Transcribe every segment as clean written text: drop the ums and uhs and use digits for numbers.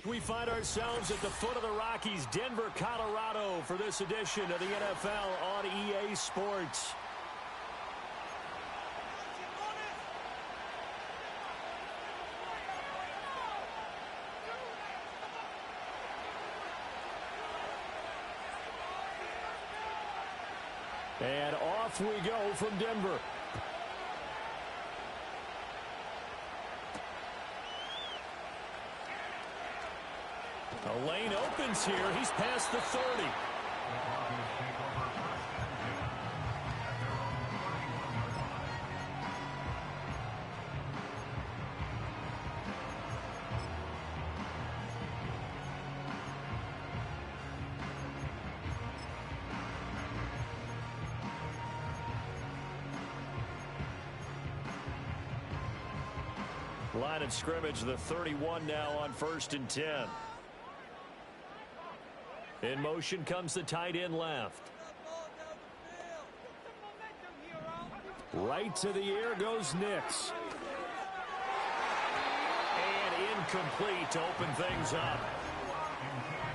We find ourselves at the foot of the Rockies, Denver, Colorado, for this edition of the NFL on EA Sports. And off we go from Denver. A lane opens here. He's past the 30. Line of scrimmage, the 31 now on 1st and 10. In motion comes the tight end left. Right to the air goes Nix. And incomplete to open things up.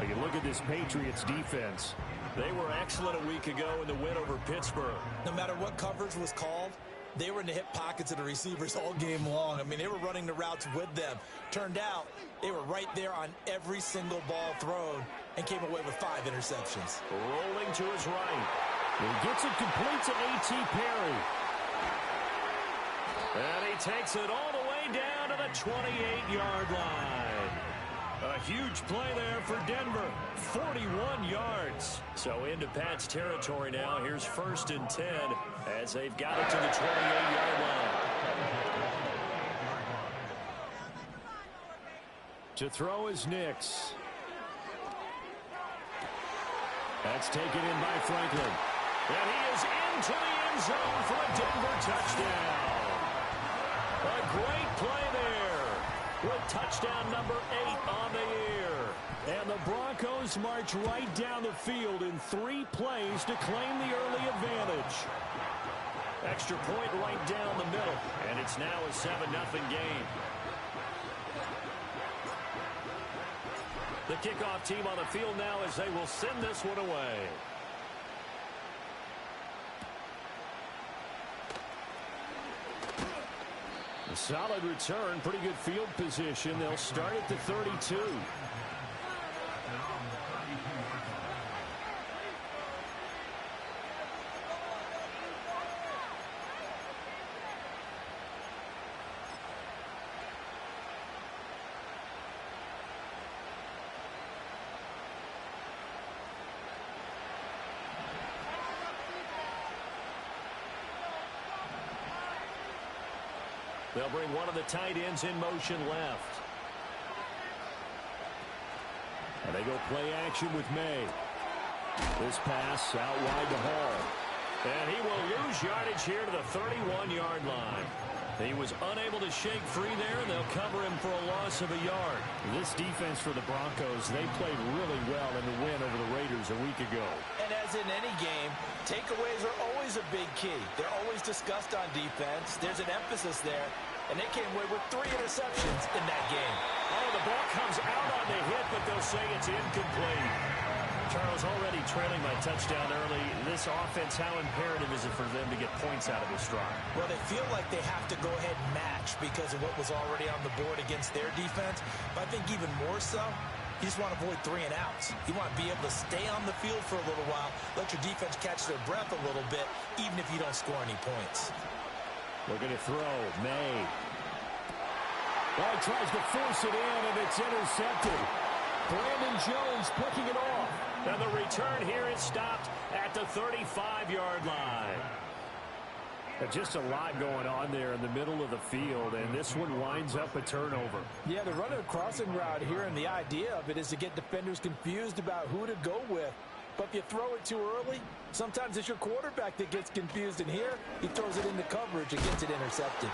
You look at this Patriots defense. They were excellent a week ago in the win over Pittsburgh. No matter what coverage was called, they were in the hip pockets of the receivers all game long. I mean, they were running the routes with them. Turned out, they were right there on every single ball thrown and came away with 5 interceptions. Rolling to his right. He gets it complete to A.T. Perry. And he takes it all the way down to the 28-yard line. A huge play there for Denver. 41 yards. So into Pat's territory now. Here's 1st and 10 as they've got it to the 28-yard line. To throw is Nix. That's taken in by Franklin. And he is into the end zone for a Denver touchdown. A great play there with touchdown number 8 on the year. And the Broncos march right down the field in 3 plays to claim the early advantage. Extra point right down the middle. And it's now a 7-0 game. The kickoff team on the field now as they will send this one away. A solid return, pretty good field position. They'll start at the 32. They'll bring one of the tight ends in motion left. And they go play action with May. This pass out wide to Hall. And he will lose yardage here to the 31-yard line. He was unable to shake free there, and they'll cover him for a loss of a yard. This defense for the Broncos, they played really well in the win over the Raiders a week ago. And as in any game, takeaways are always a big key. They're always discussed on defense. There's an emphasis there, and they came away with 3 interceptions in that game. Oh, the ball comes out on the hit, but they'll say it's incomplete. Charles, already trailing by touchdown early. This offense, how imperative is it for them to get points out of this drive? Well, they feel like they have to go ahead and match because of what was already on the board against their defense. But I think even more so, you just want to avoid 3 and outs. You want to be able to stay on the field for a little while, let your defense catch their breath a little bit, even if you don't score any points. Looking to throw, May. Well, he tries to force it in, and it's intercepted. Brandon Jones picking it off. And the return here is stopped at the 35-yard line. Just a lot going on there in the middle of the field, and this one winds up a turnover. Yeah, they're running a crossing route here, and the idea of it is to get defenders confused about who to go with. But if you throw it too early, sometimes it's your quarterback that gets confused, and here he throws it into coverage and gets it intercepted.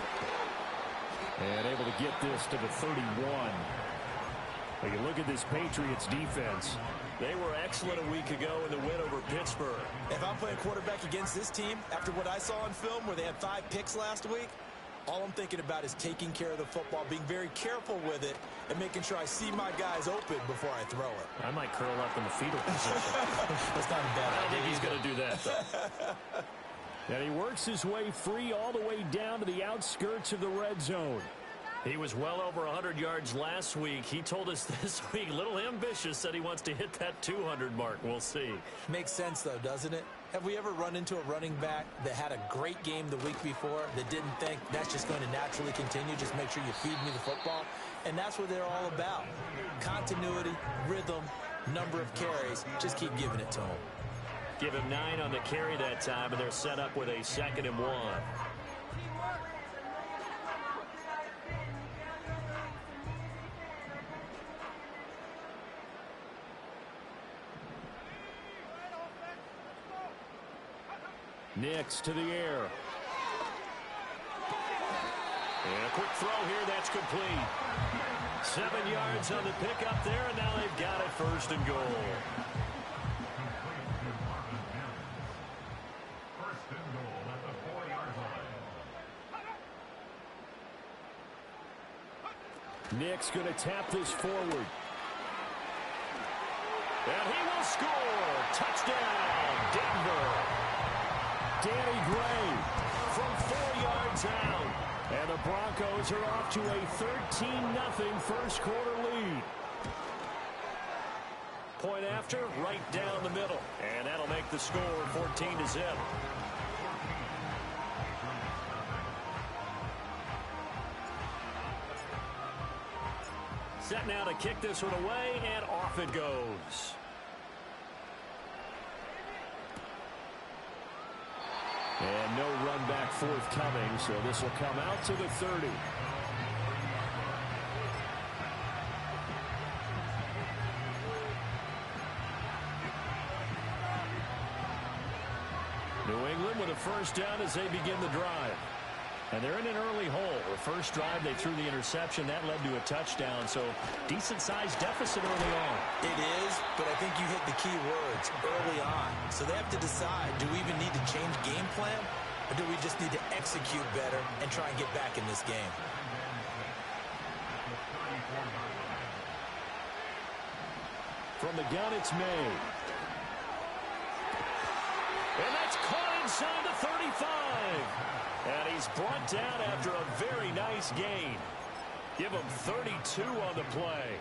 And able to get this to the 31. When you look at this Patriots defense, they were excellent a week ago in the win over Pittsburgh. If I'm playing quarterback against this team, after what I saw on film where they had 5 picks last week, All I'm thinking about is taking care of the football, being very careful with it, and making sure I see my guys open before I throw it. I might curl up in the fetal position. That's not a bad idea. I don't think he's going to do that, though. And he works his way free all the way down to the outskirts of the red zone. He was well over 100 yards last week. He told us this week, a little ambitious, said he wants to hit that 200 mark. We'll see. Makes sense, though, doesn't it? Have we ever run into a running back that had a great game the week before that didn't think that's just going to naturally continue? Just make sure you feed me the football. And that's what they're all about. Continuity, rhythm, number of carries. Just keep giving it to him. Give him 9 on the carry that time, and they're set up with a 2nd and 1. Nix to the air. And a quick throw here, that's complete. 7 yards on the pickup there, and now they've got it 1st and goal. Nix going to tap this forward. And he will score. Touchdown, Denver. Danny Gray from 4 yards out. And the Broncos are off to a 13-0 first quarter lead. Point after, right down the middle. And that'll make the score 14-0. Set now to kick this one away, and off it goes. And no run back forthcoming, so this will come out to the 30. New England with a first down as they begin the drive. And they're in an early hole. The first drive, they threw the interception. That led to a touchdown, so decent-sized deficit early on. It is, but I think you hit the key words early on. So they have to decide, do we even need to change game plan, or do we just need to execute better and try and get back in this game? From the gun, it's made. And that's caught inside the 35. And he's brought down after a very nice gain. Give him 32 on the play.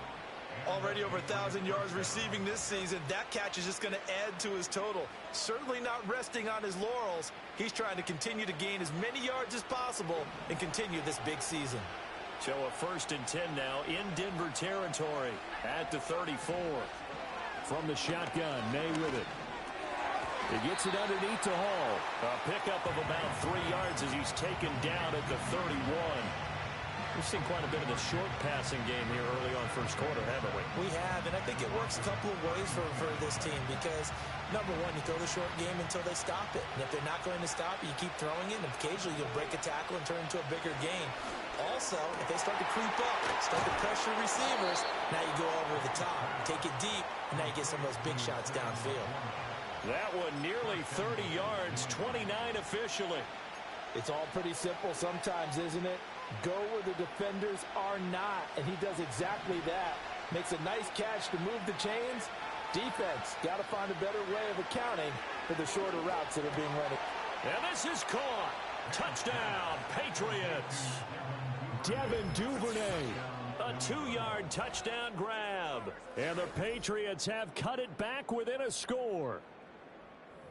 Already over 1,000 yards receiving this season. That catch is just going to add to his total. Certainly not resting on his laurels. He's trying to continue to gain as many yards as possible and continue this big season. So a 1st and 10 now in Denver territory at the 34. From the shotgun, May with it. He gets it underneath to Hall. A pickup of about 3 yards as he's taken down at the 31. We've seen quite a bit of the short passing game here early on first quarter, haven't we? We have, and I think it works a couple of ways for this team because, number one, you throw the short game until they stop it. And if they're not going to stop it, you keep throwing it, and occasionally you'll break a tackle and turn into a bigger gain. Also, if they start to creep up, start to pressure receivers, now you go over the top, take it deep, and now you get some of those big shots downfield. That one nearly 30 yards, 29 officially. It's all pretty simple sometimes, isn't it? Go where the defenders are not, and he does exactly that. Makes a nice catch to move the chains. Defense, got to find a better way of accounting for the shorter routes that are being run. And this is caught. Touchdown, Patriots. Devin Duvernay. A 2-yard touchdown grab. And the Patriots have cut it back within a score.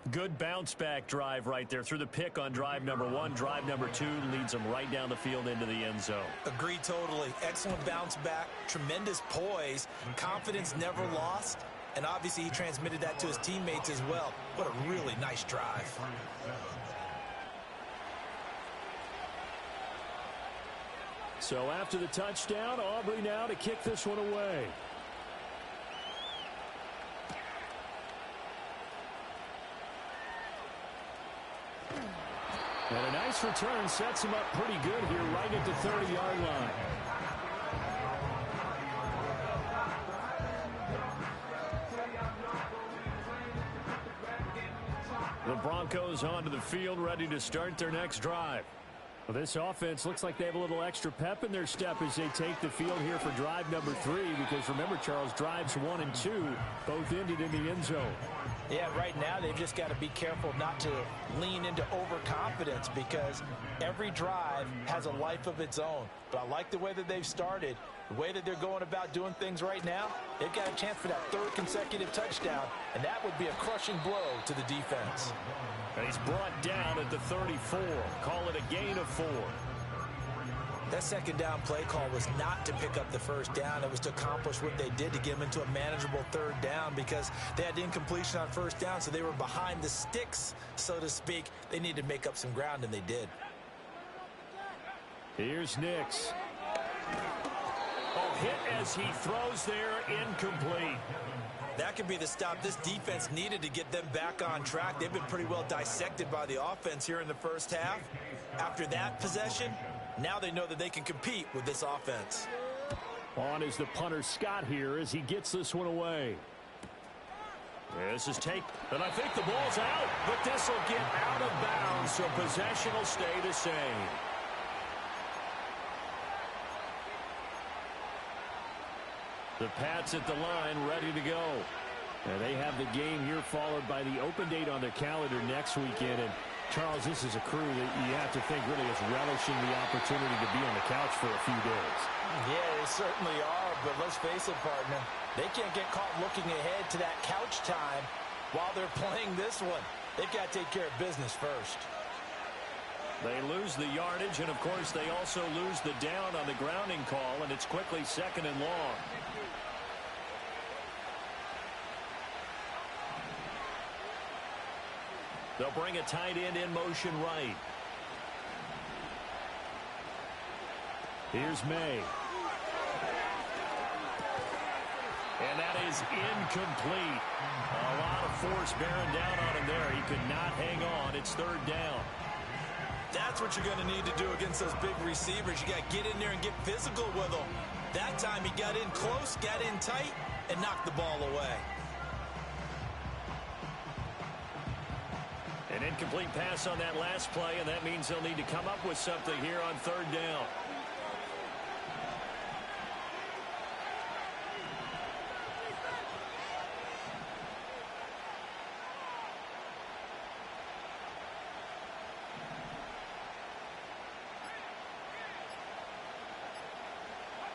Good bounce-back drive right there through the pick on drive number 1. Drive number 2 leads them right down the field into the end zone. Agree totally. Excellent bounce back, tremendous poise, confidence never lost, and obviously he transmitted that to his teammates as well. What a really nice drive. So after the touchdown, Aubrey now to kick this one away. And a nice return sets him up pretty good here right at the 30-yard line. The Broncos onto the field ready to start their next drive. Well, this offense looks like they have a little extra pep in their step as they take the field here for drive number 3, because remember, Charles, drives 1 and 2 both ended in the end zone. Yeah, right now they've just got to be careful not to lean into overconfidence, because every drive has a life of its own. But I like the way that they've started, the way that they're going about doing things right now. They've got a chance for that 3rd consecutive touchdown, and that would be a crushing blow to the defense. And he's brought down at the 34. Call it a gain of 4. That 2nd down play call was not to pick up the 1st down. It was to accomplish what they did to get them into a manageable 3rd down, because they had incompletion on 1st down, so they were behind the sticks, so to speak. They needed to make up some ground, and they did. Here's Nix. Oh, hit as he throws there, incomplete. That could be the stop this defense needed to get them back on track. They've been pretty well dissected by the offense here in the 1st half. After that possession, now they know that they can compete with this offense. On is the punter Scott here as he gets this one away. This is take, and I think the ball's out, but this will get out of bounds, so possession will stay the same. The Pats at the line, ready to go. And they have the game here followed by the open date on their calendar next weekend. And Charles, this is a crew that you have to think really is relishing the opportunity to be on the couch for a few days. Yeah, they certainly are, but let's face it, partner. They can't get caught looking ahead to that couch time while they're playing this one. They've got to take care of business first. They lose the yardage, and of course they also lose the down on the grounding call, and it's quickly 2nd and long. They'll bring a tight end in motion right. Here's May. And that is incomplete. A lot of force bearing down on him there. He could not hang on. It's 3rd down. That's what you're going to need to do against those big receivers. You got to get in there and get physical with them. That time he got in close, got in tight, and knocked the ball away. An incomplete pass on that last play, and that means they'll need to come up with something here on 3rd down.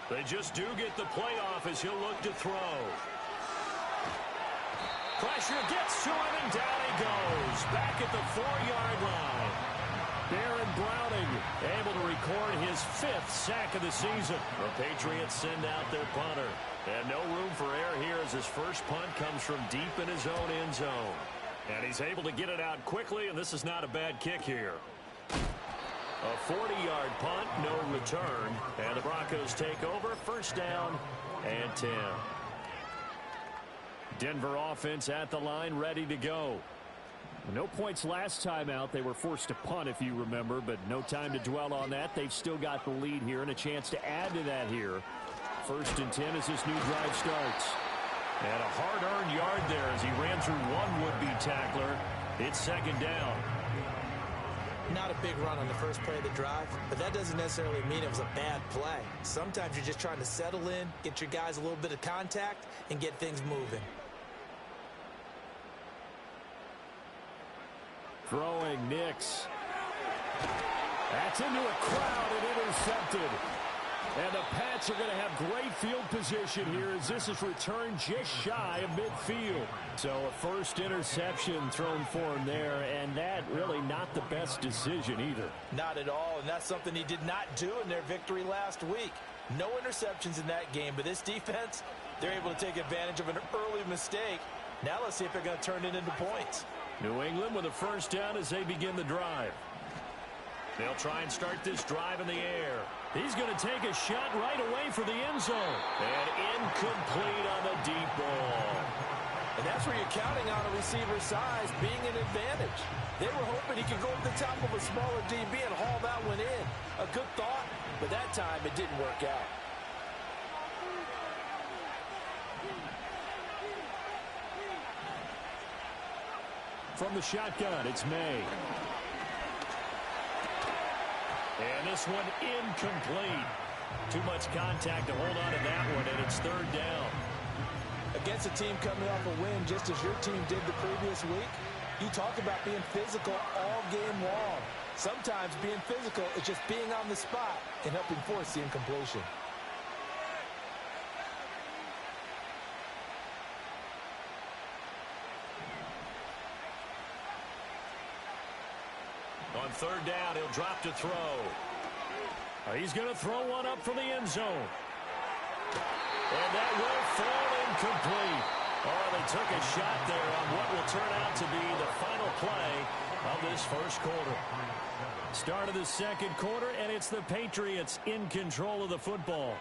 They just do get the playoff as he'll look to throw. Pressure gets to him, and down he goes. Back at the 4-yard line. Baron Browning able to record his 5th sack of the season. The Patriots send out their punter. And no room for error here as his first punt comes from deep in his own end zone. And he's able to get it out quickly, and this is not a bad kick here. A 40-yard punt, no return. And the Broncos take over, 1st down and 10. Denver offense at the line, ready to go. No points last time out. They were forced to punt, if you remember, but no time to dwell on that. They've still got the lead here and a chance to add to that here. 1st and 10 as this new drive starts. And a hard-earned yard there as he ran through one would-be tackler. It's 2nd down. Not a big run on the first play of the drive, but that doesn't necessarily mean it was a bad play. Sometimes you're just trying to settle in, get your guys a little bit of contact, and get things moving. Throwing Nix. That's into a crowd and intercepted. And the Pats are going to have great field position here as this is returned just shy of midfield. So a 1st interception thrown for him there, and that really not the best decision either. Not at all, and that's something he did not do in their victory last week. No interceptions in that game, but this defense, they're able to take advantage of an early mistake. Now let's see if they're going to turn it into points. New England with a 1st down as they begin the drive. They'll try and start this drive in the air. He's going to take a shot right away for the end zone. And incomplete on the deep ball. And that's where you're counting on a receiver's size being an advantage. They were hoping he could go over the top of a smaller DB and haul that one in. A good thought, but that time it didn't work out. From the shotgun, it's May. And this one incomplete. Too much contact to hold on to that one, and it's third down. Against a team coming off a win just as your team did the previous week, you talk about being physical all game long. Sometimes being physical is just being on the spot and helping force the incompletion. On third down, he'll drop to throw. He's going to throw one up from the end zone. And that will fall incomplete. Oh, they took a shot there on what will turn out to be the final play of this first quarter. Start of the second quarter, and it's the Patriots in control of the football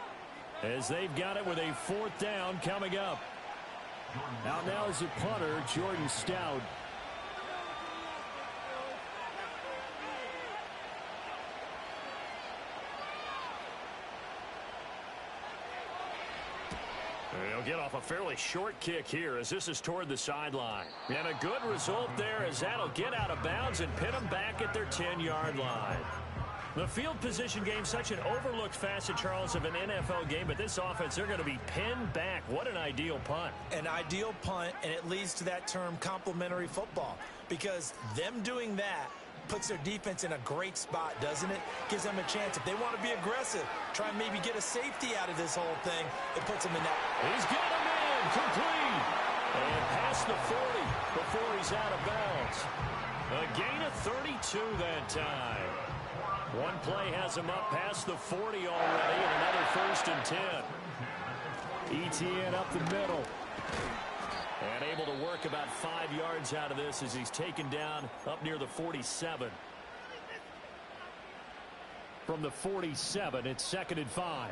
as they've got it with a fourth down coming up. Out now is the punter, Jordan Stout. He'll get off a fairly short kick here as this is toward the sideline. And a good result there as that'll get out of bounds and pin them back at their 10-yard line. The field position game, such an overlooked facet, Charles, of an NFL game, but this offense, they're going to be pinned back. What an ideal punt. An ideal punt, and it leads to that term complementary football, because them doing that puts their defense in a great spot, doesn't it? Gives them a chance. If they want to be aggressive, try and maybe get a safety out of this whole thing, it puts them in that. He's got him in, complete. And past the 40 before he's out of bounds. A gain of 32 that time. One play has him up past the 40 already, and another first and 10. ETN up the middle. And able to work about 5 yards out of this as he's taken down up near the 47. From the 47, it's 2nd and 5.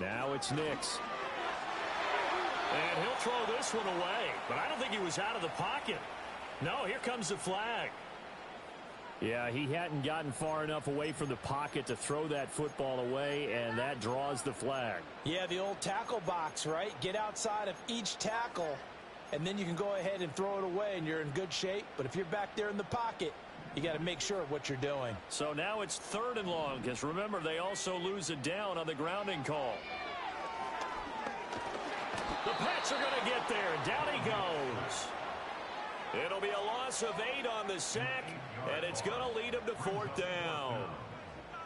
Now it's Nix. And he'll throw this one away, but I don't think he was out of the pocket. No, here comes the flag. Yeah, he hadn't gotten far enough away from the pocket to throw that football away, and that draws the flag. Yeah, the old tackle box, right? Get outside of each tackle, and then you can go ahead and throw it away, and you're in good shape. But if you're back there in the pocket, you got to make sure of what you're doing. So now it's 3rd and long, because remember, they also lose a down on the grounding call. The Pats are going to get there. Down he goes. It'll be a loss of 8 on the sack, and it's going to lead him to 4th down.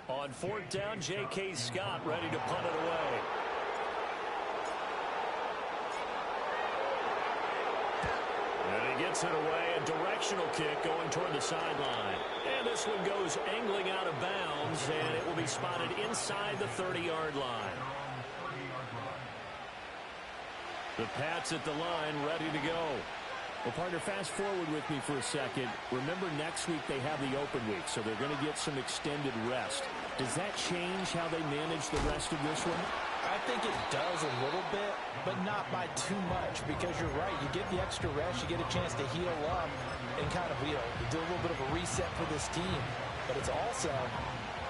On 4th down, J.K. Scott ready to punt it away. And he gets it away, a directional kick going toward the sideline. And this one goes angling out of bounds, and it will be spotted inside the 30-yard line. The Pats at the line, ready to go. Well, partner, fast forward with me for a second. Remember, next week they have the open week, so they're going to get some extended rest. Does that change how they manage the rest of this one? I think it does a little bit, but not by too much, because you're right. You get the extra rest, you get a chance to heal up and kind of, do a little bit of a reset for this team. But it's also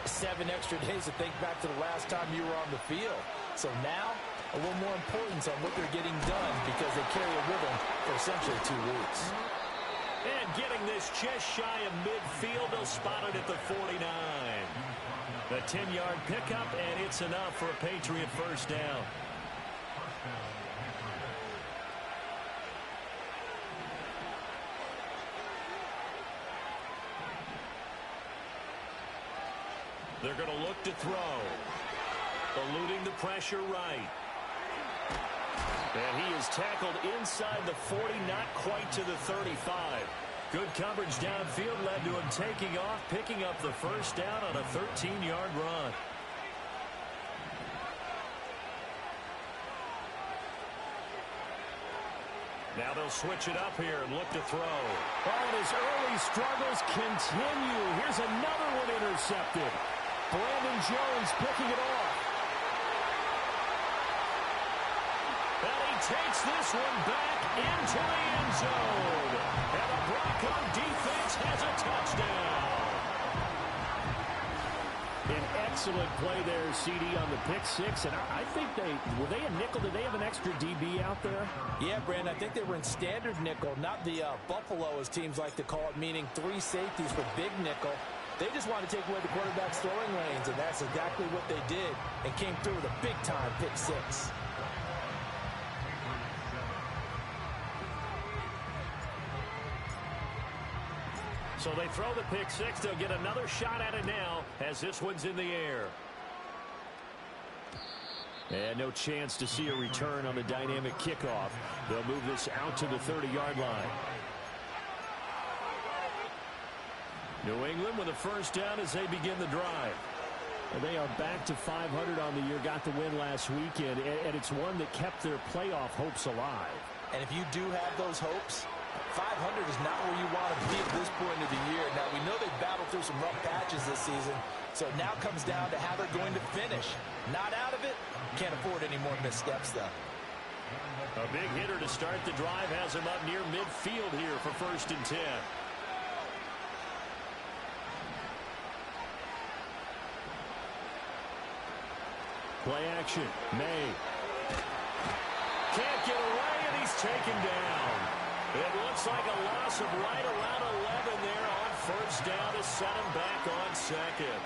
7 extra days to think back to the last time you were on the field. So now, a little more importance on what they're getting done because they carry it with them for essentially 2 weeks. And getting this just shy of midfield, they'll spot it at the 49. The 10-yard pickup, and it's enough for a Patriot first down. They're going to look to throw. Eluding the pressure right. And he is tackled inside the 40, not quite to the 35. Good coverage downfield led to him taking off, picking up the first down on a 13-yard run. Now they'll switch it up here and look to throw. Oh, and his early struggles continue. Here's another one intercepted. Brandon Jones picking it off. And he takes this one back into the end zone. And the Broncos defense has a touchdown. Excellent play there, CD, on the pick six. And I think were they a nickel? Did they have an extra DB out there? Yeah, Brandon, I think they were in standard nickel, not the Buffalo, as teams like to call it, meaning 3 safeties for big nickel. They just want to take away the quarterback's throwing lanes, and that's exactly what they did and came through with a big-time pick six. So they throw the pick six. They'll get another shot at it now as this one's in the air. And no chance to see a return on the dynamic kickoff. They'll move this out to the 30-yard line. New England with a first down as they begin the drive. And they are back to 500 on the year, got the win last weekend, and it's one that kept their playoff hopes alive. And if you do have those hopes, 500 is not where you want to be at this point of the year. Now, we know they battled through some rough patches this season, so it now comes down to how they're going to finish. Not out of it. Can't afford any more missteps, though. A big hitter to start the drive has him up near midfield here for 1st and 10. Play action. May. Can't get away, and he's taken down. It looks like a loss of right around 11 there on 1st down to set him back on 2nd.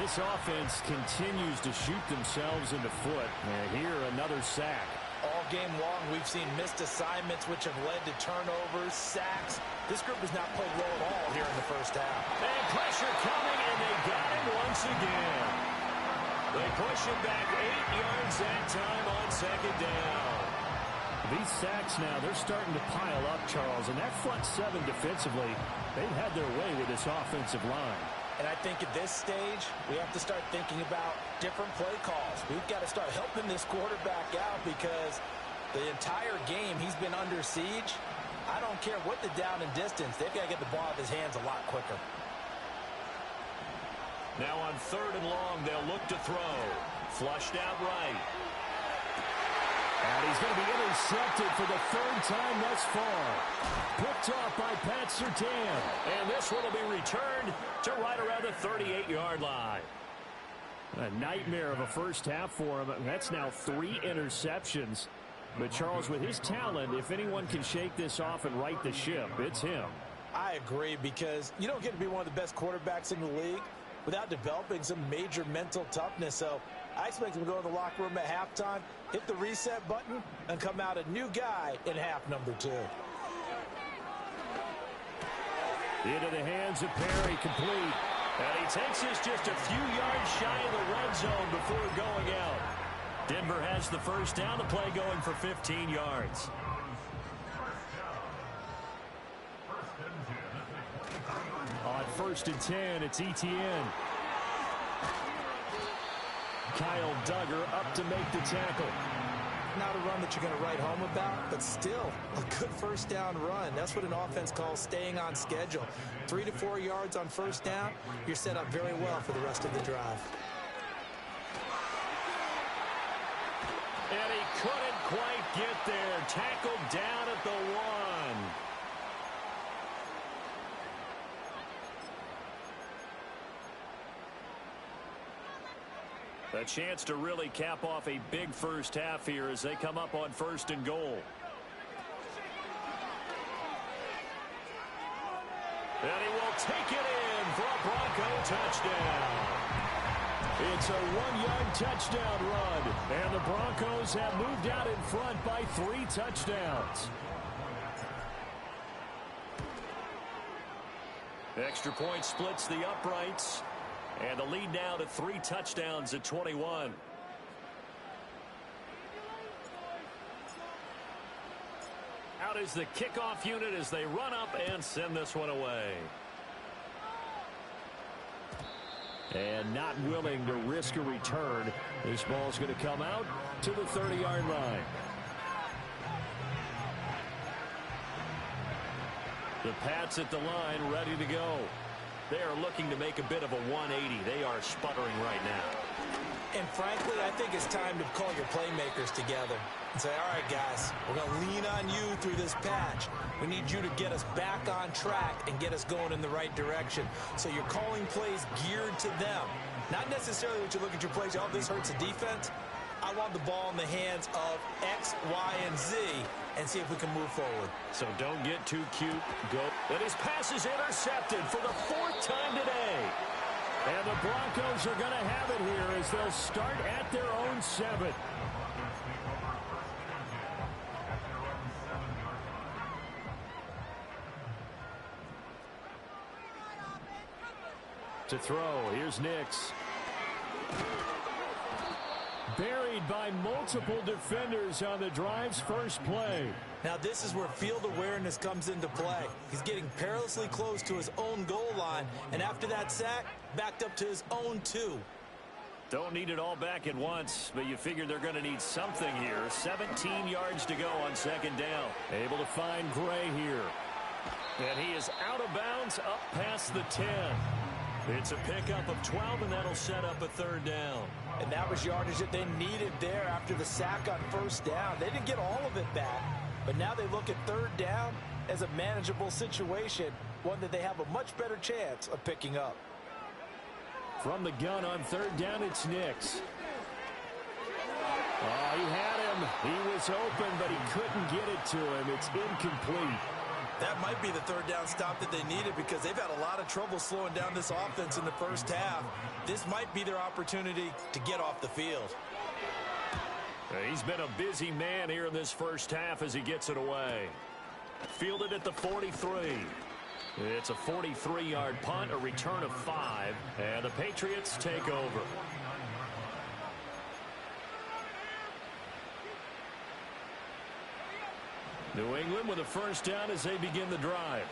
This offense continues to shoot themselves in the foot. And here, another sack. All game long, we've seen missed assignments, which have led to turnovers, sacks. This group has not played well at all here in the 1st half. And pressure coming, and they got him once again. They push him back 8 yards that time on 2nd down. These sacks now, they're starting to pile up, Charles. And that front seven defensively, they've had their way with this offensive line. And I think at this stage, we have to start thinking about different play calls. We've got to start helping this quarterback out because the entire game he's been under siege. I don't care what the down and distance. They've got to get the ball out of his hands a lot quicker. Now on 3rd and long, they'll look to throw. Flushed out right. And he's going to be intercepted for the 3rd time thus far. Picked off by Pat Surtain. And this one will be returned to right around the 38-yard line. A nightmare of a 1st half for him. That's now 3 interceptions. But Charles, with his talent, if anyone can shake this off and right the ship, it's him. I agree, because you don't get to be one of the best quarterbacks in the league without developing some major mental toughness. So I expect him to go in the locker room at halftime, hit the reset button, and come out a new guy in half number 2. Into the hands of Perry, complete. And he takes this just a few yards shy of the red zone before going out. Denver has the 1st down, the play going for 15 yards. On 1st and 10, it's Etienne. Kyle Duggar up to make the tackle. Not a run that you're going to write home about, but still a good 1st down run. That's what an offense calls staying on schedule. 3 to 4 yards on 1st down, you're set up very well for the rest of the drive. And he couldn't quite get there. Tackled down at the 1. A chance to really cap off a big 1st half here as they come up on 1st and goal. And he will take it in for a Bronco touchdown. It's a 1-yard touchdown run, and the Broncos have moved out in front by 3 touchdowns. Extra point splits the uprights. And the lead now to 3 touchdowns at 21. Out is the kickoff unit as they run up and send this one away. And not willing to risk a return. This ball's going to come out to the 30-yard line. The Pats at the line, ready to go. They are looking to make a bit of a 180. They are sputtering right now. And frankly, I think it's time to call your playmakers together and say, all right, guys, we're going to lean on you through this patch. We need you to get us back on track and get us going in the right direction. So you're calling plays geared to them. Not necessarily what you look at your plays, oh, this hurts the defense. I want the ball in the hands of X, Y, and Z and see if we can move forward. So don't get too cute. Go. And his pass is intercepted for the 4th time today. And the Broncos are going to have it here as they'll start at their own 7. To throw, here's Nix. Buried by multiple defenders on the drive's first play. Now this is where field awareness comes into play. He's getting perilously close to his own goal line, and after that sack, backed up to his own 2. Don't need it all back at once, but you figure they're going to need something here. 17 yards to go on 2nd down. Able to find Gray here. And he is out of bounds up past the 10. It's a pickup of 12, and that'll set up a 3rd down. And that was yardage that they needed there after the sack on 1st down. They didn't get all of it back, but now they look at 3rd down as a manageable situation, one that they have a much better chance of picking up. From the gun on 3rd down, it's Nix. Oh, he had him. He was open, but he couldn't get it to him. It's incomplete. That might be the 3rd down stop that they needed because they've had a lot of trouble slowing down this offense in the first half. This might be their opportunity to get off the field. He's been a busy man here in this first half as he gets it away. Fielded at the 43. It's a 43-yard punt, a return of 5, and the Patriots take over. New England with a 1st down as they begin the drive.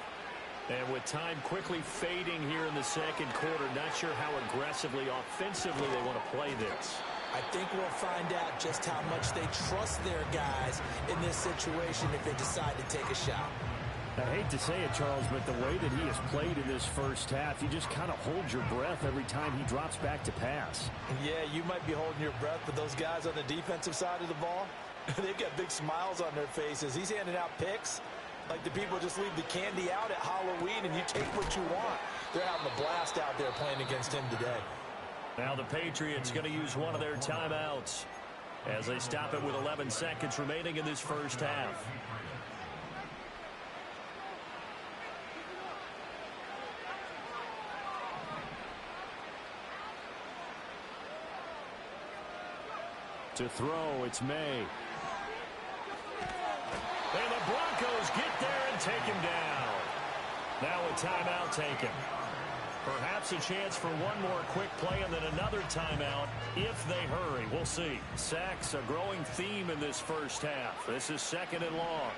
And with time quickly fading here in the 2nd quarter, not sure how aggressively, offensively they want to play this. I think we'll find out just how much they trust their guys in this situation if they decide to take a shot. I hate to say it, Charles, but the way that he has played in this first half, you just kind of hold your breath every time he drops back to pass. Yeah, you might be holding your breath, but those guys on the defensive side of the ball, they've got big smiles on their faces. He's handing out picks like the people just leave the candy out at Halloween and you take what you want. They're having a blast out there playing against him today. Now the Patriots going to use one of their timeouts as they stop it with 11 seconds remaining in this first half. To throw, it's May. And the Broncos get there and take him down. Now a timeout taken. Perhaps a chance for one more quick play and then another timeout if they hurry. We'll see. Sacks, a growing theme in this first half. This is 2nd and long.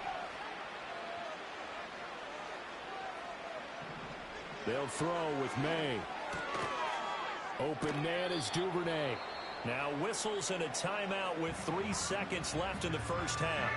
They'll throw with May. Open man is Duvernay. Now whistles and a timeout with 3 seconds left in the first half.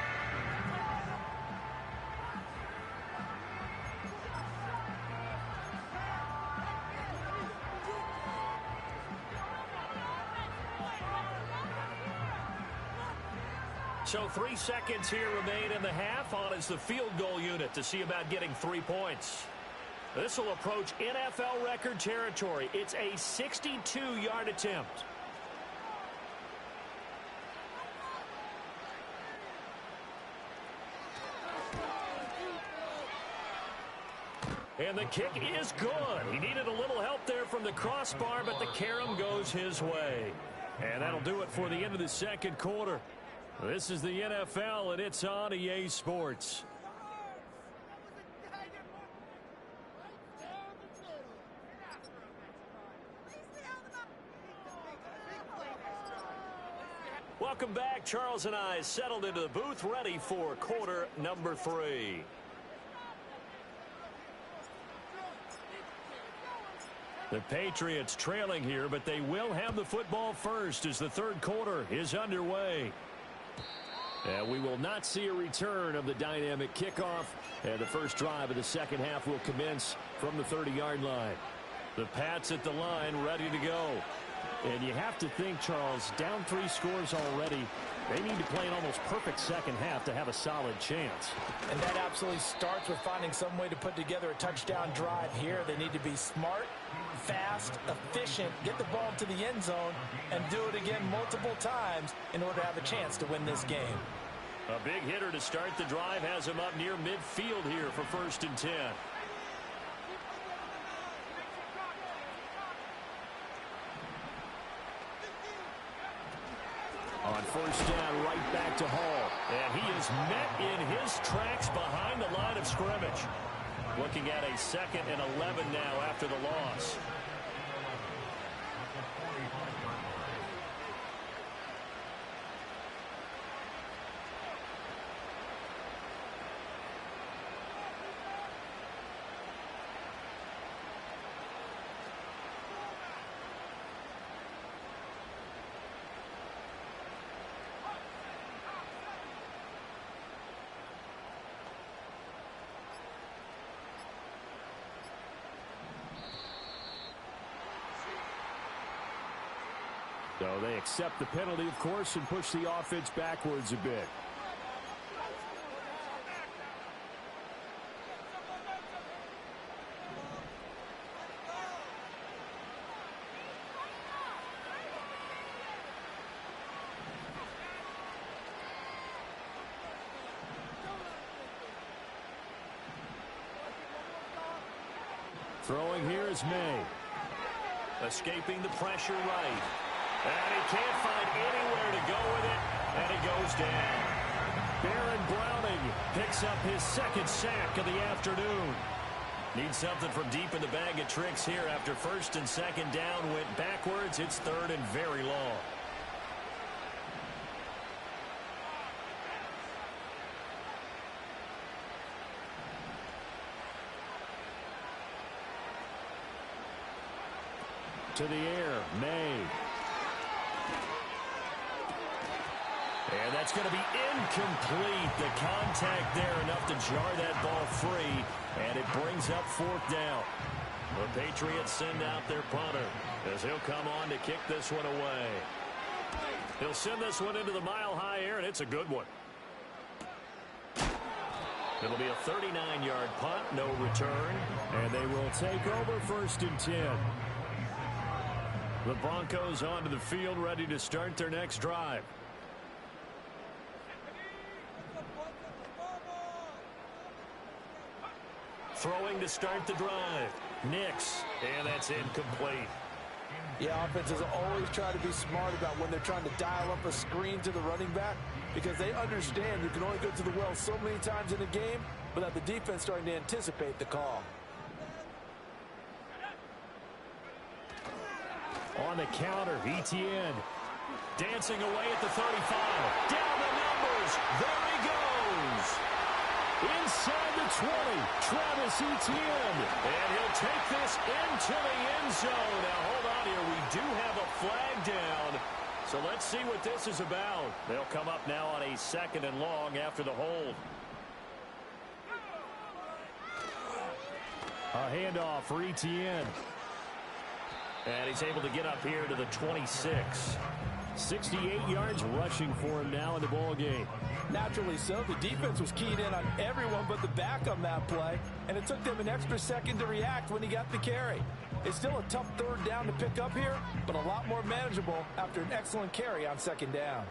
So 3 seconds here remain in the half. On is the field goal unit to see about getting 3 points. This will approach NFL record territory. It's a 62-yard attempt. And the kick is good. He needed a little help there from the crossbar, but the carom goes his way. And that'll do it for the end of the 2nd quarter. This is the NFL, and it's on EA Sports. Welcome back. Charles and I settled into the booth, ready for quarter number 3. The Patriots trailing here, but they will have the football first as the 3rd quarter is underway. And we will not see a return of the dynamic kickoff. And the first drive of the 2nd half will commence from the 30-yard line. The Pats at the line, ready to go. And you have to think, Charles, down 3 scores already. They need to play an almost perfect second half to have a solid chance. And that absolutely starts with finding some way to put together a touchdown drive here. They need to be smart, fast, efficient, get the ball to the end zone, and do it again multiple times in order to have a chance to win this game. A big hitter to start the drive has him up near midfield here for 1st and 10. On 1st down, right back to Hall. And he is met in his tracks behind the line of scrimmage. Looking at a 2nd and 11 now after the loss. So they accept the penalty, of course, and push the offense backwards a bit. Throwing here is May. Escaping the pressure right. And he can't find anywhere to go with it, and it goes down. Baron Browning Picks up his 2nd sack of the afternoon. Needs something from deep in the bag of tricks here after 1st and 2nd down went backwards. It's 3rd and very long. To the air, May. And that's going to be incomplete. The contact there enough to jar that ball free. And it brings up 4th down. The Patriots send out their punter as he'll come on to kick this one away. He'll send this one into the mile-high air, and it's a good one. It'll be a 39-yard punt, no return. And they will take over 1st and 10. The Broncos onto the field, ready to start their next drive. Throwing to start the drive. Nix, and that's incomplete. Yeah, offenses always try to be smart about when they're trying to dial up a screen to the running back because they understand you can only go to the well so many times in a game without the defense starting to anticipate the call. On the counter, Etienne. Dancing away at the 35. Down the numbers. There he goes. Inside the 20, Travis Etienne. And he'll take this into the end zone. Now, hold on here. We do have a flag down. So let's see what this is about. They'll come up now on a 2nd and long after the hold. A handoff for Etienne. And he's able to get up here to the 26. 68 yards rushing for him now in the ball game. Naturally so. The defense was keyed in on everyone but the back on that play, and it took them an extra second to react when he got the carry. It's still a tough 3rd down to pick up here, but a lot more manageable after an excellent carry on 2nd down.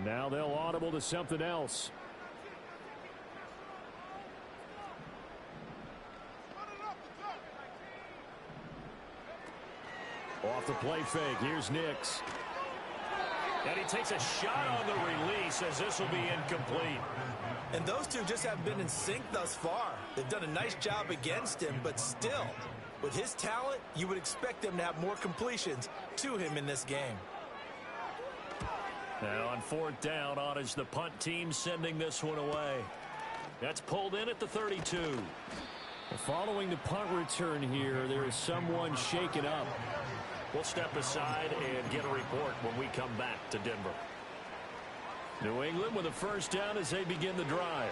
Now they'll audible to something else. Off the play fake, here's Nix. And he takes a shot on the release as this will be incomplete. And those two just haven't been in sync thus far. They've done a nice job against him, but still, with his talent, you would expect them to have more completions to him in this game. Now on 4th down, on is the punt team sending this one away. That's pulled in at the 32. Following the punt return here, there is someone shaken up. We'll step aside and get a report when we come back to Denver. New England with a 1st down as they begin the drive.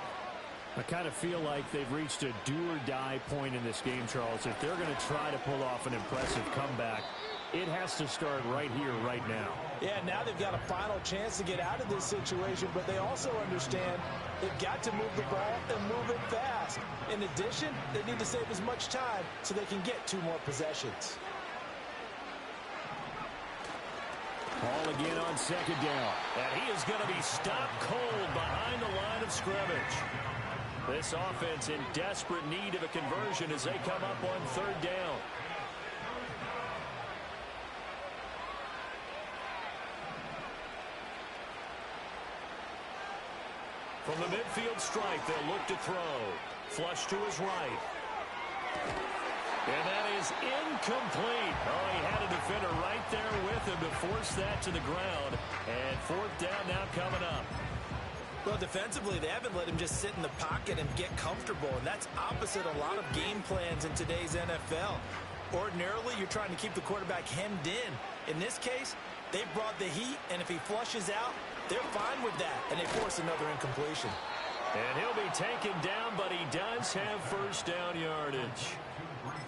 I kind of feel like they've reached a do-or-die point in this game, Charles. If they're going to try to pull off an impressive comeback, it has to start right here, right now. Yeah, now they've got a final chance to get out of this situation, but they also understand they've got to move the ball and move it fast. In addition, they need to save as much time so they can get 2 more possessions. Ball again on second down. And he is going to be stopped cold behind the line of scrimmage. This offense in desperate need of a conversion as they come up on third down. From the midfield stripe, they'll look to throw. Flush to his right. And that is incomplete. Oh, he had a defender right there with him to force that to the ground. And fourth down now coming up. Well, defensively, they haven't let him just sit in the pocket and get comfortable, and that's opposite a lot of game plans in today's NFL. Ordinarily, you're trying to keep the quarterback hemmed in. In this case, they brought the heat, and if he flushes out, they're fine with that, and they force another incompletion. And he'll be taken down, but he does have first down yardage.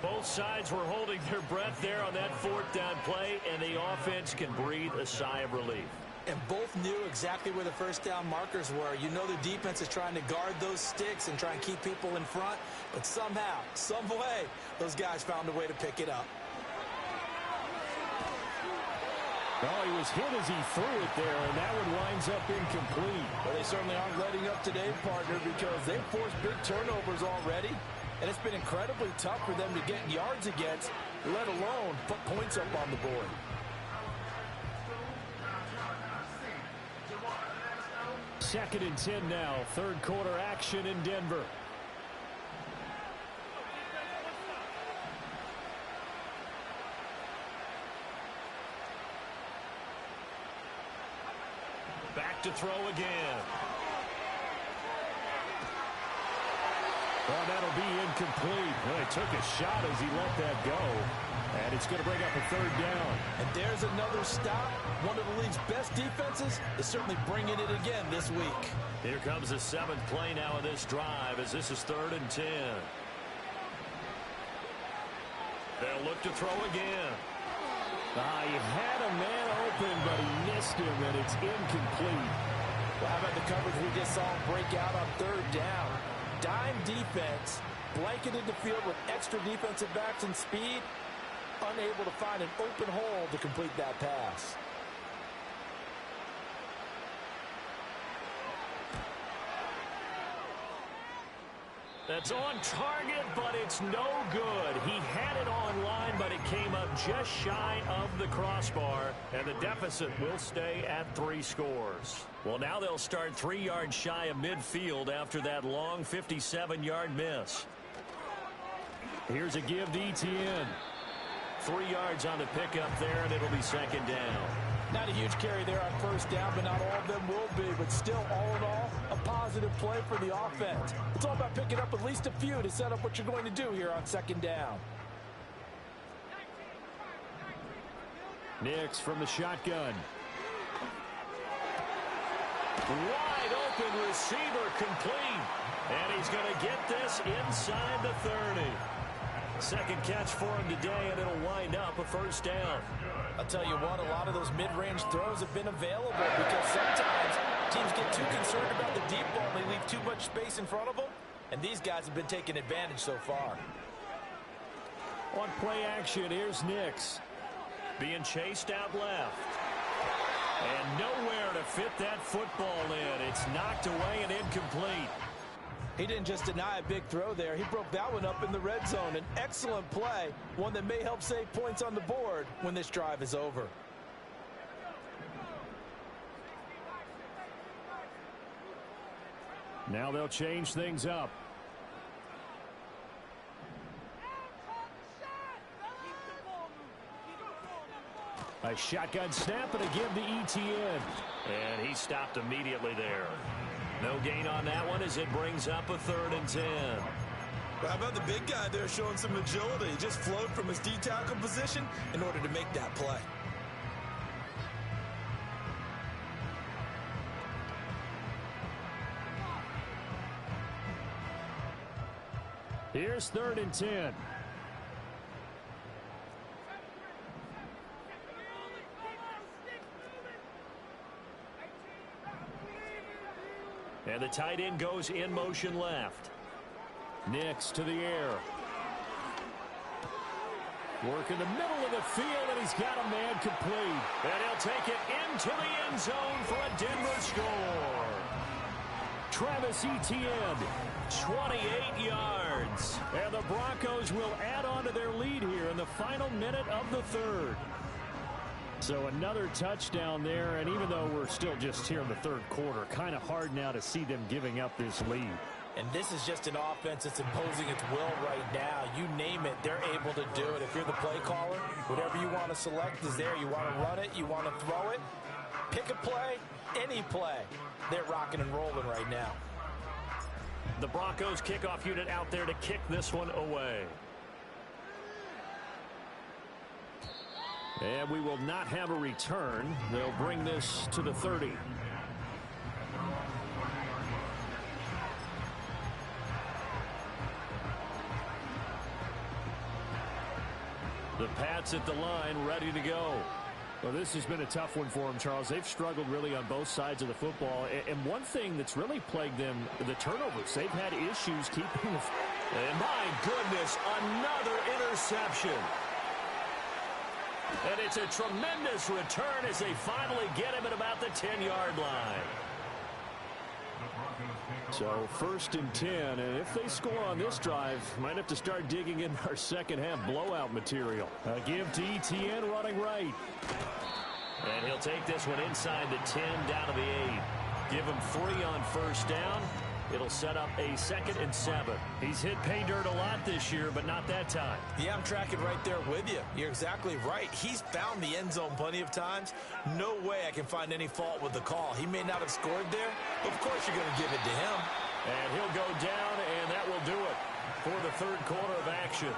Both sides were holding their breath there on that fourth down play, and the offense can breathe a sigh of relief. And both knew exactly where the first down markers were. You know the defense is trying to guard those sticks and try and keep people in front, but somehow, some way, those guys found a way to pick it up. Well, he was hit as he threw it there, and that one winds up incomplete. Well, they certainly aren't letting up today, partner, because they've forced big turnovers already, and it's been incredibly tough for them to get yards against, let alone put points up on the board. Second and 10 now. Third quarter action in Denver. Back to throw again. Well, that'll be incomplete. Well, he took a shot as he let that go. And it's going to bring up a third down. And there's another stop. One of the league's best defenses is certainly bringing it again this week. Here comes the 7th play now of this drive as this is 3rd and 10. They'll look to throw again. He had a man open, but he missed him, and it's incomplete. Well, how about the coverage we just saw him break out on 3rd down? Dime defense, blanketed the field with extra defensive backs and speed, unable to find an open hole to complete that pass. That's on target, but it's no good. He had it on line, but it came up just shy of the crossbar, and the deficit will stay at 3 scores. Well, now they'll start 3 yards shy of midfield after that long 57-yard miss. Here's a give to Etienne. 3 yards on the pickup there, and it'll be 2nd down. Not a huge carry there on 1st down, but not all of them will be. But still, all in all, a positive play for the offense. It's all about picking up at least a few to set up what you're going to do here on 2nd down. Nix from the shotgun. Wide open receiver complete. And he's going to get this inside the 30. Second catch for him today, and it'll wind up a 1st down. I'll tell you what, a lot of those mid-range throws have been available because sometimes teams get too concerned about the deep ball and they leave too much space in front of them, and these guys have been taking advantage so far. On play action, here's Nix. Being chased out left. And nowhere to fit that football in. It's knocked away and incomplete. He didn't just deny a big throw there. He broke that one up in the red zone. An excellent play, one that may help save points on the board when this drive is over. Now they'll change things up. A shotgun snap and a give to Etienne. And he stopped immediately there. No gain on that one as it brings up a 3rd and 10. Well, how about the big guy there showing some agility? He just flowed from his D-tackle position in order to make that play. Here's 3rd and 10. And the tight end goes in motion left. Nix to the air. Work in the middle of the field, and he's got a man complete. And he'll take it into the end zone for a Denver score. Travis Etienne, 28 yards. And the Broncos will add on to their lead here in the final minute of the 3rd. So another touchdown there, and even though we're still just here in the 3rd quarter, kind of hard now to see them giving up this lead. And this is just an offense that's imposing its will right now. You name it, they're able to do it. If you're the play caller, whatever you want to select is there. You want to run it, you want to throw it, pick a play, any play. They're rocking and rolling right now. The Broncos kickoff unit out there to kick this one away. And we will not have a return. They'll bring this to the 30. The Pats at the line, ready to go. Well, this has been a tough one for them, Charles. They've struggled really on both sides of the football. And one thing that's really plagued them, the turnovers. They've had issues keeping the... And my goodness, another interception. And it's a tremendous return as they finally get him at about the 10-yard line. So 1st and 10, and if they score on this drive, might have to start digging in our second half blowout material. A give to Etienne running right. And he'll take this one inside the 10 down to the 8. Give him 3 on 1st down. It'll set up a 2nd and 7. He's hit pay dirt a lot this year, but not that time. Yeah, I'm tracking right there with you. You're exactly right. He's found the end zone plenty of times. No way I can find any fault with the call. He may not have scored there, but of course you're going to give it to him. And he'll go down, and that will do it for the 3rd quarter of action.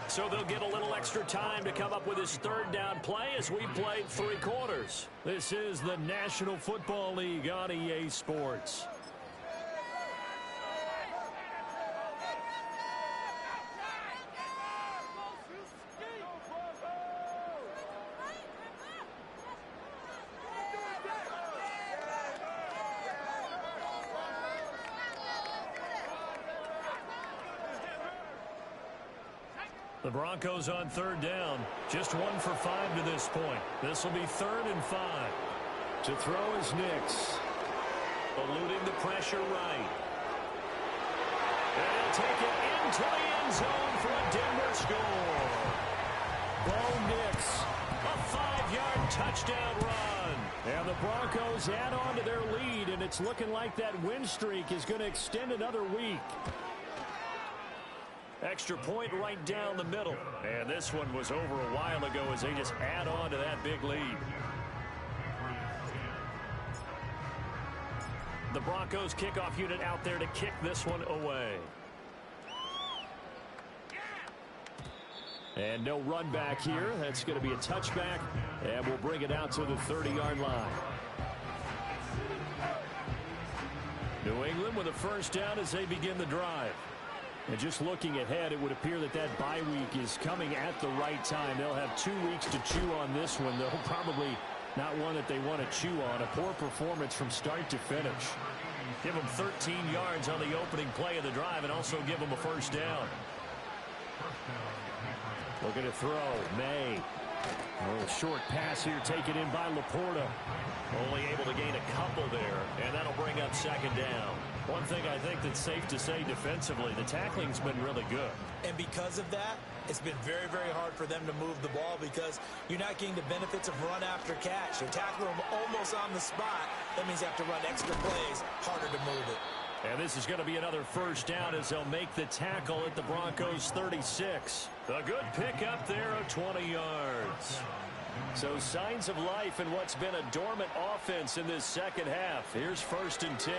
So they'll get a little extra time to come up with his 3rd down play as we played 3 quarters. This is the National Football League on EA Sports. The Broncos on 3rd down. Just 1 for 5 to this point. This will be 3rd and 5. To throw is Nix. Eluding the pressure right. And he'll take it into the end zone for a Denver score. Bo Nix. A 5-yard touchdown run. And the Broncos add on to their lead, and it's looking like that win streak is going to extend another week. Extra point right down the middle. And this one was over a while ago as they just add on to that big lead. The Broncos kickoff unit out there to kick this one away. And no run back here. That's going to be a touchback. And we'll bring it out to the 30-yard line. New England with a 1st down as they begin the drive. And just looking ahead, it would appear that that bye week is coming at the right time. They'll have 2 weeks to chew on this one, though. Probably not one that they want to chew on. A poor performance from start to finish. Give them 13 yards on the opening play of the drive and also give them a 1st down. Looking to throw. May. A little short pass here taken in by Laporta. Only able to gain a couple there, and that'll bring up 2nd down. One thing I think that's safe to say defensively, the tackling's been really good. And because of that, it's been very, very hard for them to move the ball because you're not getting the benefits of run after catch. They're tackling them almost on the spot. That means they have to run extra plays, harder to move it. And this is going to be another 1st down as they'll make the tackle at the Broncos 36. A good pickup there of 20 yards. So signs of life in what's been a dormant offense in this second half. Here's 1st and 10.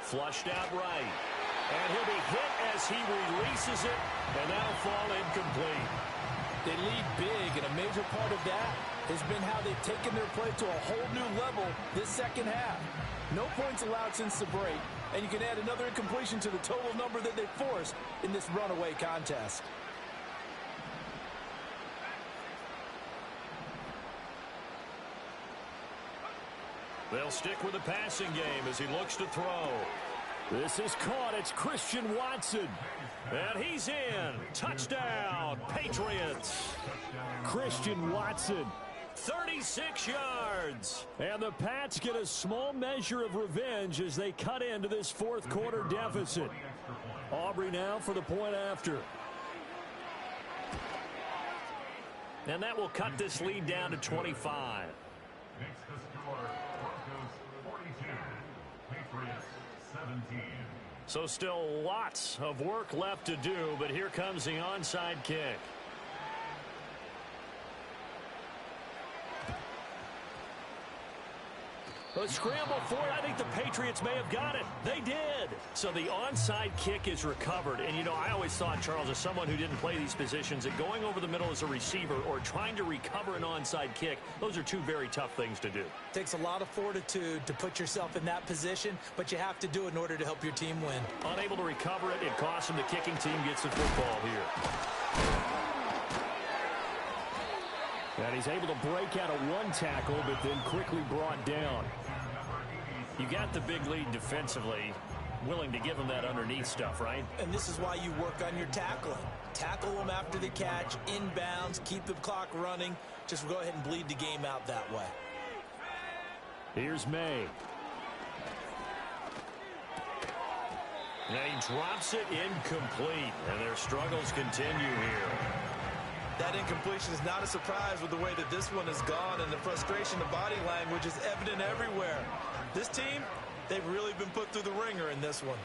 Flushed out right. And he'll be hit as he releases it, and that'll fall incomplete. They lead big, and a major part of that has been how they've taken their play to a whole new level this second half. No points allowed since the break, and you can add another incompletion to the total number that they forced in this runaway contest. They'll stick with the passing game as he looks to throw. This is caught. It's Christian Watson. And he's in. Touchdown, Patriots. Christian Watson, 36 yards. And the Pats get a small measure of revenge as they cut into this fourth quarter deficit. Aubrey now for the point after. And that will cut this lead down to 25. Makes the score Broncos 42, Patriots 17. So still lots of work left to do, but here comes the onside kick. A scramble for it. I think the Patriots may have got it. They did. So the onside kick is recovered. And, you know, I always thought, Charles, as someone who didn't play these positions, that going over the middle as a receiver or trying to recover an onside kick, those are two very tough things to do. Takes a lot of fortitude to put yourself in that position, but you have to do it in order to help your team win. Unable to recover it, it costs him. The kicking team gets the football here. And he's able to break out of one tackle, but then quickly brought down. You got the big lead defensively, willing to give him that underneath stuff, right? And this is why you work on your tackling. Tackle them after the catch, inbounds, keep the clock running. Just go ahead and bleed the game out that way. Here's May. And he drops it incomplete, and their struggles continue here. That incompletion is not a surprise with the way that this one has gone, and the frustration of body language is evident everywhere. This team, they've really been put through the ringer in this one.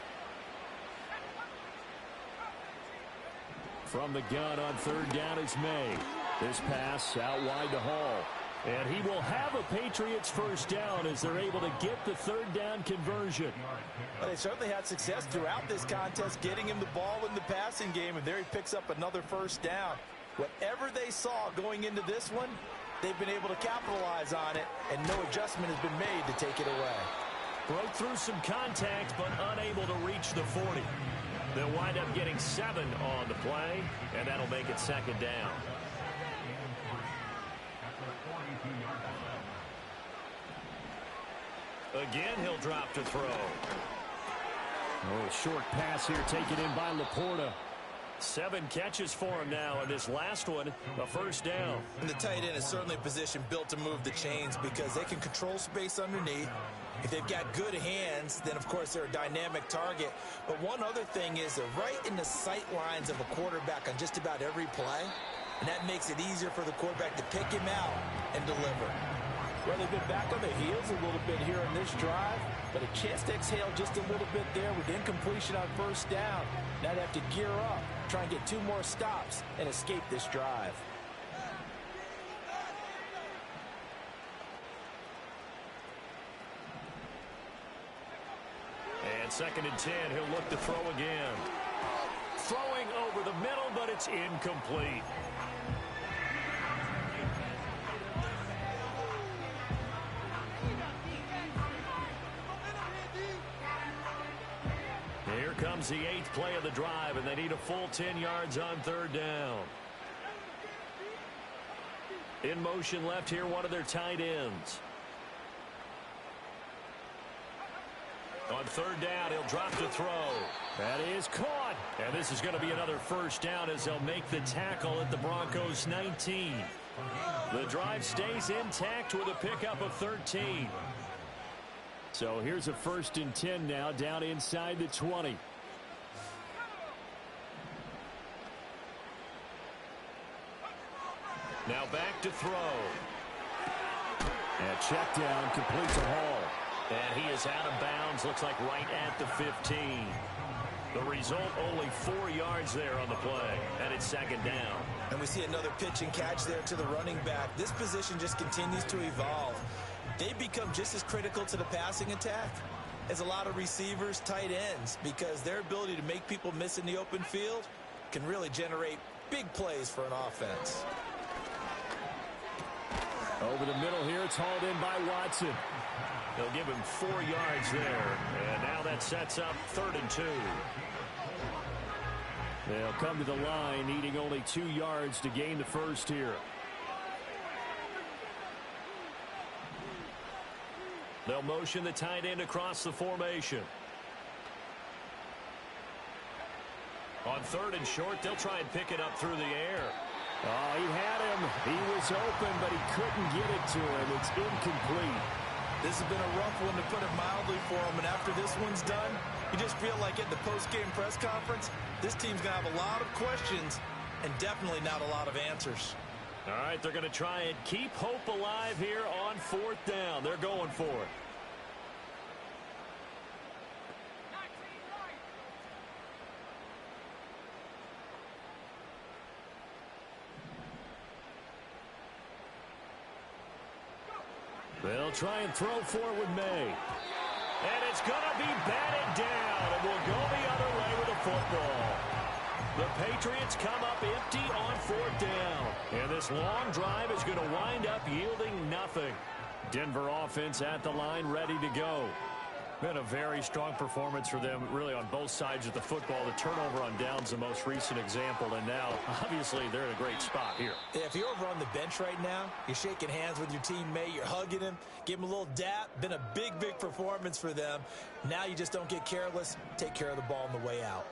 From the gun on third down is May. This pass out wide to Hall. And he will have a Patriots first down as they're able to get the third down conversion. Well, they certainly had success throughout this contest, getting him the ball in the passing game, and there he picks up another first down. Whatever they saw going into this one, they've been able to capitalize on it, and no adjustment has been made to take it away. Broke through some contact, but unable to reach the 40. They'll wind up getting 7 on the play, and that'll make it second down. Again, he'll drop to throw. Oh, a short pass here taken in by Laporta. 7 catches for him now, and this last one, a first down. And the tight end is certainly a position built to move the chains because they can control space underneath. If they've got good hands, then, of course, they're a dynamic target. But one other thing is they're right in the sight lines of a quarterback on just about every play, and that makes it easier for the quarterback to pick him out and deliver. Well, they've been back on their heels a little bit here in this drive, but a chance to exhale just a little bit there with incompletion on first down. Now they have to gear up, try and get 2 more stops, and escape this drive. And second and 10, he'll look to throw again. Throwing over the middle, but it's incomplete. Here comes the 8th play of the drive, and they need a full 10 yards on third down. In motion left here, one of their tight ends. On third down, he'll drop to throw. That is caught. And this is going to be another first down as they'll make the tackle at the Broncos 19. The drive stays intact with a pickup of 13. So here's a 1st and 10 now, down inside the 20. Now back to throw. And check down, completes a Hall. And he is out of bounds, looks like right at the 15. The result, only 4 yards there on the play, and it's second down. And we see another pitch and catch there to the running back. This position just continues to evolve. They become just as critical to the passing attack as a lot of receivers, tight ends, because their ability to make people miss in the open field can really generate big plays for an offense. Over the middle here, it's hauled in by Watson. They'll give him 4 yards there. And now that sets up 3rd and 2. They'll come to the line needing only 2 yards to gain the first here. They'll motion the tight end across the formation. On 3rd and short, they'll try and pick it up through the air. Oh, he had him. He was open, but he couldn't get it to him. It's incomplete. This has been a rough one, to put it mildly, for him. And after this one's done, you just feel like at the post-game press conference, this team's going to have a lot of questions and definitely not a lot of answers. All right, they're going to try and keep hope alive here on 4th down. They're going for it. They'll try and throw for it with May. And it's going to be batted down, and we'll go the other way with the football. The Patriots come up empty on 4th down. And this long drive is going to wind up yielding nothing. Denver offense at the line, ready to go. Been a very strong performance for them, really, on both sides of the football. The turnover on downs, the most recent example, and now, obviously, they're in a great spot here. Yeah, if you're over on the bench right now, you're shaking hands with your teammate, you're hugging him, give him a little dap. Been a big, big performance for them. Now you just don't get careless. Take care of the ball on the way out.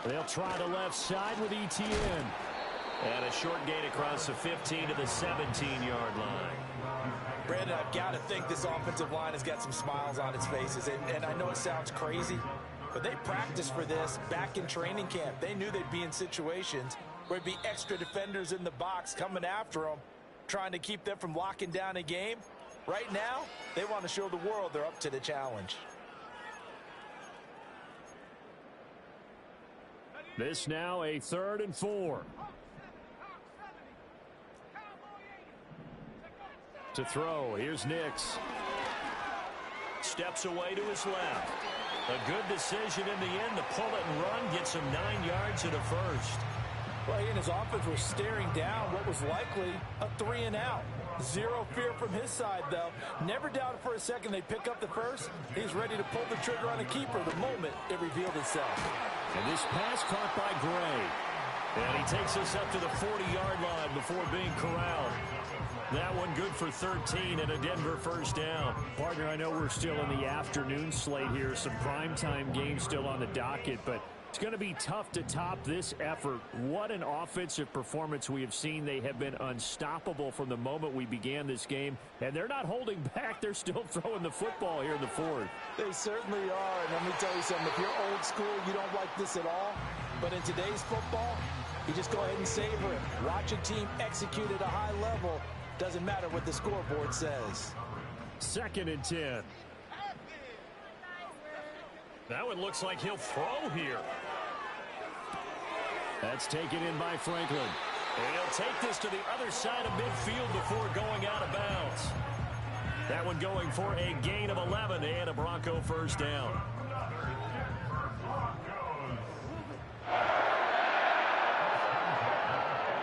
They'll try the left side with ETN. And a short gain across the 15 to the 17-yard line. Brandon, I've got to think this offensive line has got some smiles on its faces. And I know it sounds crazy, but they practiced for this back in training camp. They knew they'd be in situations where there'd be extra defenders in the box coming after them, trying to keep them from locking down a game. Right now, they want to show the world they're up to the challenge. This now a 3rd and 4. To throw, here's Nix. Steps away to his left. A good decision in the end to pull it and run, gets him 9 yards and a first. Well, he and his offense were staring down what was likely a 3-and-out. Zero fear from his side, though. Never doubted for a second they'd pick up the first. He's ready to pull the trigger on a keeper the moment it revealed itself. And this pass caught by Gray. And he takes us up to the 40-yard line before being corralled. That one good for 13 and a Denver first down. Partner, I know we're still in the afternoon slate here. Some primetime games still on the docket, but it's going to be tough to top this effort. What an offensive performance we have seen. They have been unstoppable from the moment we began this game, and they're not holding back. They're still throwing the football here in the 4th. They certainly are, and let me tell you something. If you're old school, you don't like this at all. But in today's football, you just go ahead and savor it. Watch a team execute at a high level. Doesn't matter what the scoreboard says. 2nd and 10. That one looks like he'll throw here. That's taken in by Franklin. And he'll take this to the other side of midfield before going out of bounds. That one going for a gain of 11 and a Bronco first down.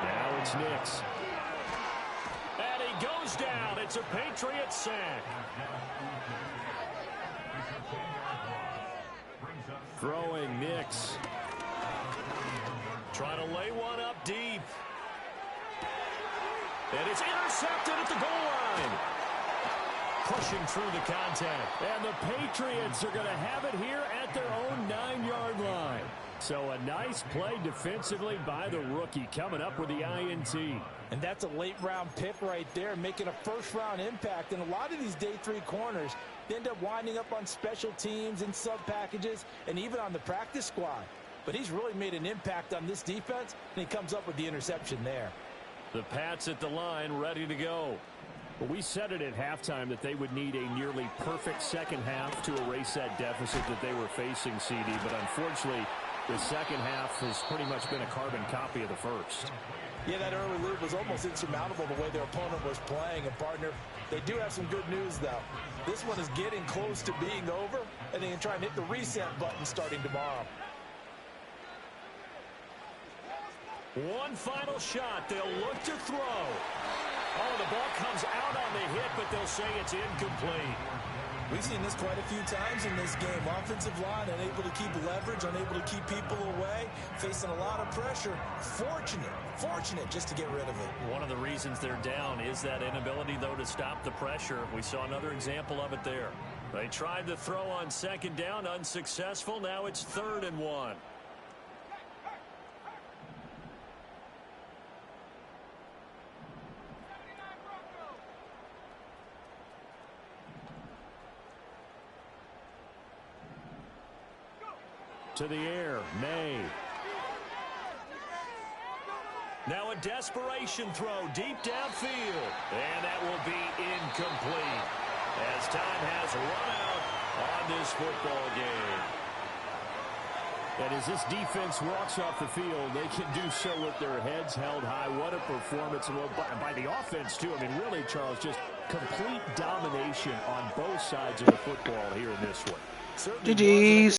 Now it's Nix. And he goes down. It's a Patriots sack. Throwing Nix. Trying to lay one up deep. And it's intercepted at the goal line. Pushing through the contact. And the Patriots are going to have it here at their own 9-yard line. So a nice play defensively by the rookie, coming up with the INT. And that's a late-round pick right there, making a first-round impact. And a lot of these day 3 corners, they end up winding up on special teams and sub-packages and even on the practice squad. But he's really made an impact on this defense, and he comes up with the interception there. The Pats at the line, ready to go. Well, we said it at halftime that they would need a nearly perfect second half to erase that deficit that they were facing, CD. But unfortunately, the second half has pretty much been a carbon copy of the first. Yeah, that early lead was almost insurmountable the way their opponent was playing. And, partner, they do have some good news, though. This one is getting close to being over, and they can try and hit the reset button starting tomorrow. One final shot. They'll look to throw. Oh, the ball comes out on the hit, but they'll say it's incomplete. We've seen this quite a few times in this game. Offensive line unable to keep leverage, unable to keep people away, facing a lot of pressure. Fortunate just to get rid of it. One of the reasons they're down is that inability, though, to stop the pressure. We saw another example of it there. They tried to throw on second down, unsuccessful. Now it's 3rd and 1. To the air, May. Now a desperation throw deep downfield. And that will be incomplete as time has run out on this football game. And as this defense walks off the field, they can do so with their heads held high. What a performance by the offense, too. I mean, really, Charles, just complete domination on both sides of the football here in this one. GG's.